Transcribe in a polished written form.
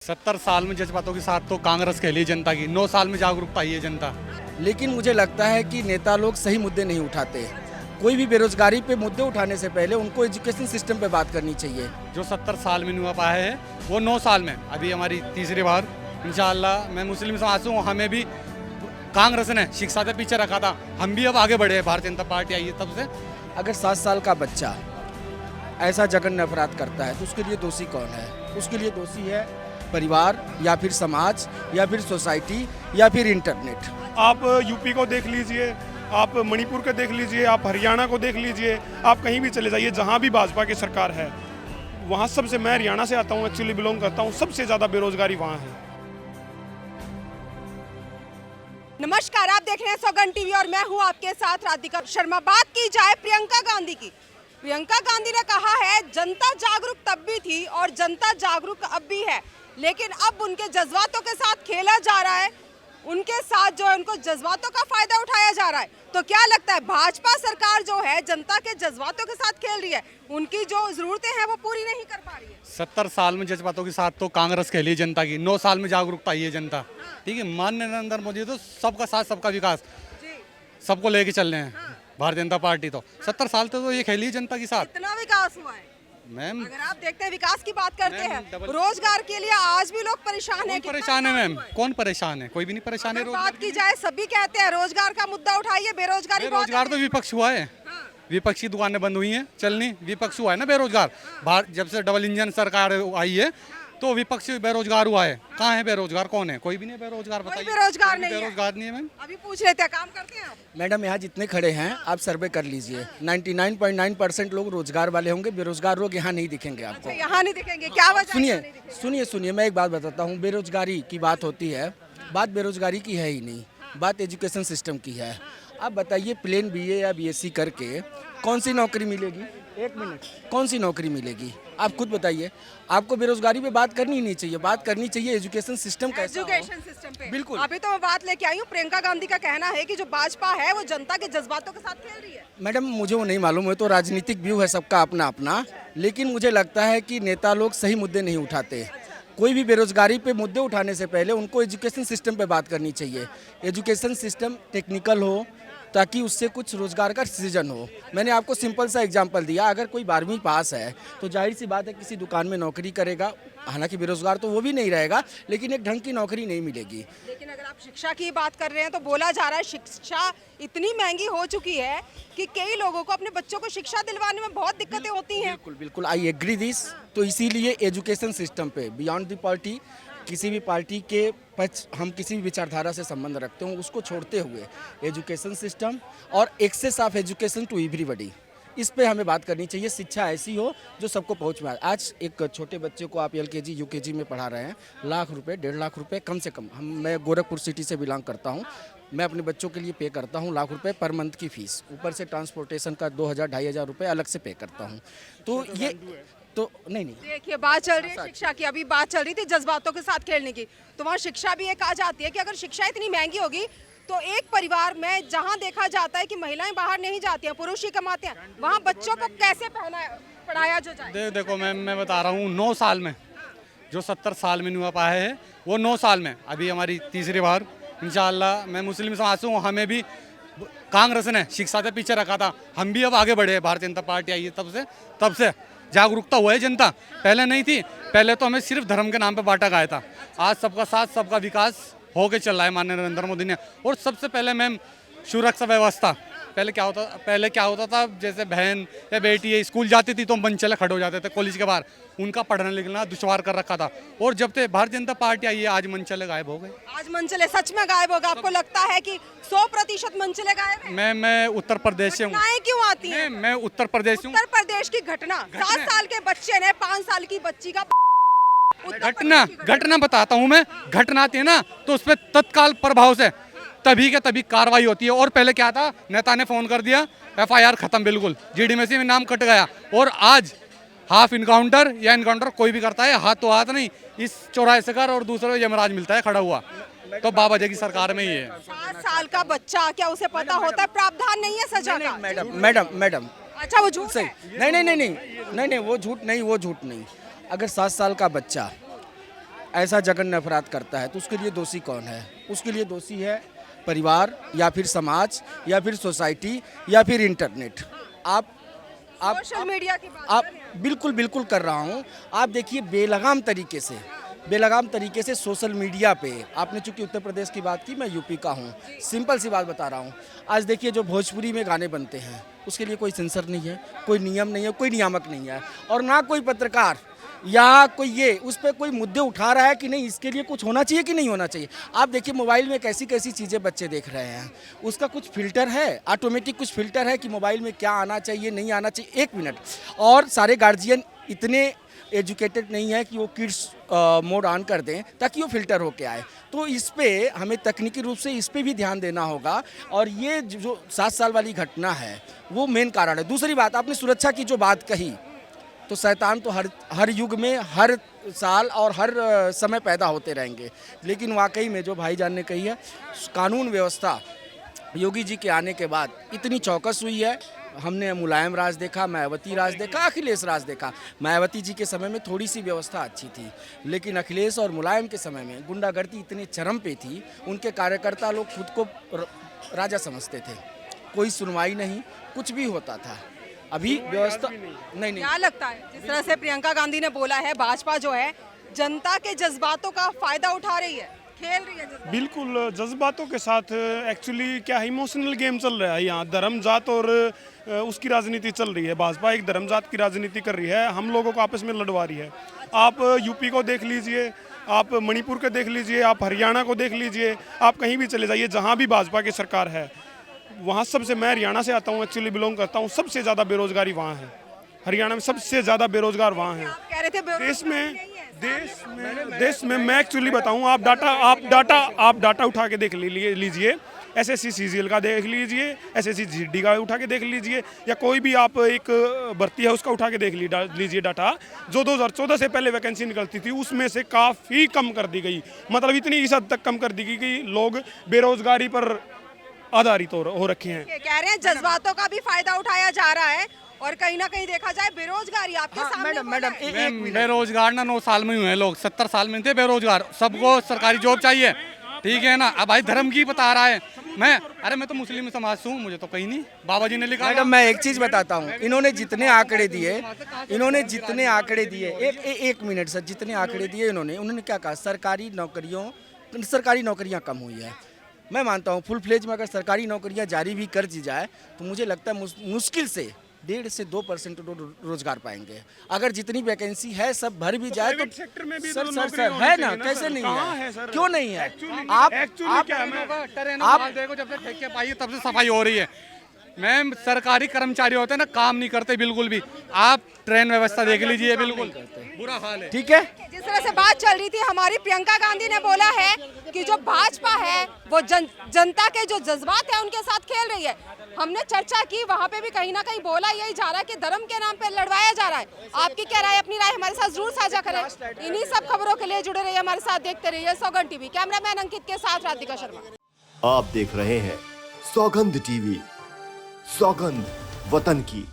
70 साल में जज्बातों के साथ तो कांग्रेस खेली जनता की, 9 साल में जागरूकता आई है जनता। लेकिन मुझे लगता है कि नेता लोग सही मुद्दे नहीं उठाते। कोई भी बेरोजगारी पे मुद्दे उठाने से पहले उनको एजुकेशन सिस्टम पे बात करनी चाहिए। जो 70 साल में नहीं हुआ पाया है वो 9 साल में, अभी हमारी तीसरी बार इंशाअल्लाह। मैं मुस्लिम समाज से हूँ, हमें भी कांग्रेस ने शिक्षा से पीछे रखा था, हम भी अब आगे बढ़े हैं, भारतीय जनता पार्टी आई है तब से। अगर 7 साल का बच्चा ऐसा जघन्य अपराध करता है तो उसके लिए दोषी कौन है? उसके लिए दोषी है परिवार या फिर समाज या फिर सोसाइटी या फिर इंटरनेट। आप यूपी को देख लीजिए, आप मणिपुर को देख लीजिए, आप हरियाणा को देख लीजिए, आप कहीं भी चले जाइए जहाँ भी भाजपा की सरकार है वहाँ सबसे, मैं हरियाणा से आता हूँ, एक्चुअली बिलोंग करता हूँ, सबसे ज़्यादा बेरोजगारी वहाँ है। नमस्कार, आप देख रहे हैं सौगंध टीवी और मैं हूं आपके साथ राधिका शर्मा। बात की जाए प्रियंका गांधी की, प्रियंका गांधी ने कहा है जनता जागरूक तब भी थी और जनता जागरूक अब भी है, लेकिन अब उनके जज्बातों के साथ खेला जा रहा है, उनके साथ जो है उनको जज्बातों का फायदा उठाया जा रहा है। तो क्या लगता है भाजपा सरकार जो है जनता के जज्बातों के साथ खेल रही है, उनकी जो जरूरतें हैं वो पूरी नहीं कर पा रही है। 70 साल में जज्बातों के साथ तो कांग्रेस खेली जनता की, 9 साल में जागरूकता आई है जनता। ठीक है, माननीय नरेंद्र मोदी तो सबका साथ सबका विकास, सबको लेके चल रहे हैं। भारतीय जनता पार्टी तो 70 साल तक तो ये खेली है जनता के साथ। इतना विकास हुआ है मैम, अगर आप देखते हैं, विकास की बात करते मैम, हैं, रोजगार के लिए आज भी लोग परेशान हैं। कौन परेशान है मैम? कौन परेशान है? कोई भी नहीं परेशान है। अगर बात की जाए, सभी कहते हैं रोजगार का मुद्दा उठाइए, बेरोजगारी बहुत बेरोजगार तो विपक्ष हुआ है, विपक्ष की दुकानें बंद हुई हैं चलनी, विपक्ष हुआ है ना बेरोजगार। जब से डबल इंजन सरकार आई है तो विपक्ष बेरोजगार हुआ है। कहाँ है बेरोजगार? कौन है? कोई भी नहीं बेरोजगार, बताइए। बेरोजगार नहीं है। बेरोजगार नहीं है मैम। अभी पूछ लेते हैं, काम करते हैं आप? मैडम, यहाँ जितने खड़े हैं आप सर्वे कर लीजिए, 99.9% लोग रोजगार वाले होंगे, बेरोजगार लोग यहाँ नहीं दिखेंगे आपको। यहाँ नहीं दिखेंगे, क्या वजह? सुनिए, मैं एक बात बताता हूँ। बेरोजगारी की बात होती है, बात बेरोजगारी की है ही नहीं, बात एजुकेशन सिस्टम की है। आप बताइए, प्लेन बीए या बीएससी करके कौन सी नौकरी मिलेगी? एक मिनट, कौन सी नौकरी मिलेगी? आप खुद बताइए। आपको बेरोजगारी पे बात करनी ही नहीं चाहिए, बात करनी चाहिए एजुकेशन सिस्टम कैसा हो। एजुकेशन सिस्टम पे बिल्कुल। अभी तो मैं बात लेके आई हूँ, प्रियंका गांधी का कहना है कि जो भाजपा है वो जनता के जज्बातों के साथ खेल रही है। मैडम, मुझे वो नहीं मालूम है, तो राजनीतिक व्यू है सबका अपना अपना, लेकिन मुझे लगता है कि नेता लोग सही मुद्दे नहीं उठाते। कोई भी बेरोजगारी पे मुद्दे उठाने से पहले उनको एजुकेशन सिस्टम पे बात करनी चाहिए। एजुकेशन सिस्टम टेक्निकल हो ताकि उससे कुछ रोजगार का सृजन हो। मैंने आपको सिंपल सा एग्जांपल दिया, अगर कोई 12वीं पास है तो जाहिर सी बात है किसी दुकान में नौकरी करेगा, हालांकि बेरोजगार तो वो भी नहीं रहेगा, लेकिन एक ढंग की नौकरी नहीं मिलेगी। लेकिन अगर आप शिक्षा की बात कर रहे हैं तो बोला जा रहा है शिक्षा इतनी महंगी हो चुकी है कि कई लोगों को अपने बच्चों को शिक्षा दिलवाने में बहुत दिक्कतें होती हैं। बिल्कुल, आई एग्री दिस। तो इसीलिए एजुकेशन सिस्टम पे बियॉन्ड द पार्टी, किसी भी पार्टी के पक्ष, हम किसी भी विचारधारा से संबंध रखते हो, उसको छोड़ते हुए एजुकेशन सिस्टम और access of education to everybody, इस पे हमें बात करनी चाहिए। शिक्षा ऐसी हो जो सबको पहुंच में आए। आज एक छोटे बच्चे को आप LKG UKG में पढ़ा रहे हैं, लाख रुपए, 1.5 लाख रुपए कम से कम। मैं गोरखपुर सिटी से बिलोंग करता हूँ, मैं अपने बच्चों के लिए पे करता हूँ लाख रुपए पर मंथ की फीस, ऊपर से ट्रांसपोर्टेशन का 2000-2500 रुपये अलग से पे करता हूँ। तो ये तो नहीं। देखिए, बात चल रही है शिक्षा की, अभी बात चल रही थी जज्बातों के साथ खेलने की, तो वहाँ शिक्षा भी एक आ जाती है कि अगर शिक्षा इतनी महंगी होगी तो एक परिवार में जहाँ देखा जाता है कि महिलाएं बाहर नहीं जाती हैं, पुरुष ही कमाते हैं, वहाँ बच्चों को कैसे पढ़ाया जो जाए? देखो मैम, मैं बता रहा हूँ, 9 साल में जो 70 साल में नहीं हुआ पाया है वो 9 साल में, अभी हमारी तीसरी बार इंशाअल्लाह। मैं मुस्लिम समाज से हूँ, हमें भी कांग्रेस ने शिक्षा से पीछे रखा था, हम भी अब आगे बढ़े हैं, भारतीय जनता पार्टी आई है तब से जागरूकता हुआ है जनता। पहले नहीं थी, पहले तो हमें सिर्फ धर्म के नाम पे बांटा गया था। आज सबका साथ सबका विकास होके चल रहा है माननीय नरेंद्र मोदी ने। और सबसे पहले मैम सुरक्षा व्यवस्था, पहले क्या होता था, जैसे बहन या बेटी है स्कूल जाती थी तो मंचले खड़े हो जाते थे कॉलेज के बाहर, उनका पढ़ना लिखना दुश्वार कर रखा था। और जब से भारतीय जनता पार्टी आई है आज मंचले गायब हो गए। आज मंचले सच में गायब हो गए? आपको लगता है कि 100% मंचले गायब हैं? मैं उत्तर प्रदेश से हूँ। घटनाएं क्यों आती हैं? मैं उत्तर प्रदेश से हूँ। उत्तर प्रदेश की घटना, 7 साल के बच्चे ने 5 साल की बच्ची का घटना बताता हूँ मैं। घटना आती है ना तो उस पर तत्काल प्रभाव से तभी के तभी कार्रवाई होती है। और पहले क्या था, नेता ने फोन कर दिया, FIR खत्म, बिल्कुल GDMC में नाम कट गया। और आज हाफ इनकाउंटर या इनकाउंटर कोई भी करता है, हाथ तो हाथ नहीं, इस चौराहे से कर और दूसरे यमराज मिलता है खड़ा हुआ। तो बाबा जी की सरकार में ही है। 7 साल का बच्चा, क्या उसे पता होता है प्रावधान नहीं है सजा का? मैडम, अच्छा, वो झूठ सही है? नहीं, वो झूठ नहीं। अगर 7 साल का बच्चा ऐसा जघन्य अपराध करता है तो उसके लिए दोषी कौन है? उसके लिए दोषी है परिवार या फिर समाज या फिर सोसाइटी या फिर इंटरनेट। आप सोशल मीडिया की बात आप कर रहे हैं। बिल्कुल बिल्कुल कर रहा हूँ। आप देखिए बेलगाम तरीके से सोशल मीडिया पे, आपने चूंकि उत्तर प्रदेश की बात की, मैं यूपी का हूँ, सिंपल सी बात बता रहा हूँ। आज देखिए जो भोजपुरी में गाने बनते हैं उसके लिए कोई सेंसर नहीं है, कोई नियम नहीं है, कोई नियामक नहीं है, और ना कोई पत्रकार या कोई ये उस पर कोई मुद्दे उठा रहा है कि नहीं इसके लिए कुछ होना चाहिए कि नहीं होना चाहिए। आप देखिए मोबाइल में कैसी कैसी चीज़ें बच्चे देख रहे हैं, उसका कुछ फिल्टर है, ऑटोमेटिक कुछ फिल्टर है कि मोबाइल में क्या आना चाहिए नहीं आना चाहिए। 1 मिनट, और सारे गार्जियन इतने एजुकेटेड नहीं है कि वो किड्स मोड ऑन कर दें ताकि वो फिल्टर होके आए। तो इस पे हमें तकनीकी रूप से इस पे भी ध्यान देना होगा, और ये जो 7 साल वाली घटना है वो मेन कारण है। दूसरी बात, आपने सुरक्षा की जो बात कही, तो शैतान तो हर युग में, हर साल और हर समय पैदा होते रहेंगे, लेकिन वाकई में जो भाईजान ने कही है, कानून व्यवस्था योगी जी के आने के बाद इतनी चौकस हुई है। हमने मुलायम राज देखा, मायावती राज देखा, अखिलेश राज देखा। मायावती जी के समय में थोड़ी सी व्यवस्था अच्छी थी, लेकिन अखिलेश और मुलायम के समय में गुंडागर्दी इतने चरम पे थी, उनके कार्यकर्ता लोग खुद को राजा समझते थे, कोई सुनवाई नहीं, कुछ भी होता था। अभी व्यवस्था नहीं। क्या लगता है जिस तरह से प्रियंका गांधी ने बोला है, भाजपा जो है जनता के जज्बातों का फायदा उठा रही है, खेल रही है जज्बात? बिल्कुल जज्बातों के साथ एक्चुअली क्या इमोशनल गेम चल रहा है यहाँ। धर्म जात और उसकी राजनीति चल रही है। भाजपा एक धर्म जात की राजनीति कर रही है, हम लोगों को आपस में लड़वा रही है। आप यूपी को देख लीजिए, आप मणिपुर को देख लीजिए, आप हरियाणा को देख लीजिए, आप कहीं भी चले जाइए जहाँ भी भाजपा की सरकार है वहाँ सबसे, मैं हरियाणा से आता हूँ, एक्चुअली बिलोंग करता हूँ, सबसे ज़्यादा बेरोजगारी वहाँ है। हरियाणा में सबसे ज़्यादा बेरोजगार वहाँ है। आप कह रहे थे देश में मैं एक्चुअली बताऊँ, आप डाटा उठा के देख लीजिए, SSC CGL का देख लीजिए, SSC GD का उठा के देख लीजिए, या कोई भी आप एक भर्ती है उसका उठा के देख लीजिए डाटा। जो 2014 से पहले वैकेंसी निकलती थी उसमें से काफ़ी कम कर दी गई, मतलब इतनी इस हद तक कम कर दी गई कि लोग बेरोजगारी पर आधारित हो रखे हैं। कह रहे हैं जज्बातों का भी फायदा उठाया जा रहा है, और कहीं ना कहीं देखा जाए बेरोजगारी आपके सामने। मैडम बेरोजगार ना 9 साल में हुए हैं लोग, 70 साल में थे बेरोजगार। सबको सरकारी जॉब चाहिए, ठीक है ना। अब भाई धर्म की बता रहा है, मैं तो मुस्लिम समाज से हूँ, मुझे तो कहीं नहीं, बाबा जी ने लिखा। मैडम मैं एक चीज़ बताता हूँ, इन्होंने जितने आंकड़े दिए, एक मिनट सर, जितने आंकड़े दिए उन्होंने क्या कहा, सरकारी नौकरियाँ कम हुई है। मैं मानता हूँ फुल फ्लेज में अगर सरकारी नौकरियां जारी भी कर दी जाए तो मुझे लगता है मुश्किल से 1.5 से 2% रोजगार पाएंगे। अगर जितनी वैकेंसी है सब भर भी जाए तो सेक्टर में भी सर है ना, कैसे नहीं है, क्यों नहीं है? आप देखो, जब से ठेके पाई तब से सफाई हो रही है। मैम सरकारी कर्मचारी होते हैं ना, काम नहीं करते बिल्कुल भी। आप ट्रेन व्यवस्था देख लीजिए, बिल्कुल बुरा हाल है। ठीक है, जिस तरह से बात चल रही थी, हमारी प्रियंका गांधी ने बोला है कि जो भाजपा है वो जनता के जो जज्बात है उनके साथ खेल रही है। हमने चर्चा की, वहाँ पे भी कहीं ना कहीं बोला यही जा रहा है कि धर्म के नाम पे लड़वाया जा रहा है। आपकी क्या राय, अपनी राय हमारे साथ जरूर साझा करें। इन्हीं सब खबरों के लिए जुड़े रहिए हमारे साथ, देखते रहिए सौगंध टीवी। कैमरामैन अंकित के साथ राधिका शर्मा। आप देख रहे हैं सौगंध टीवी, सौगंध वतन की।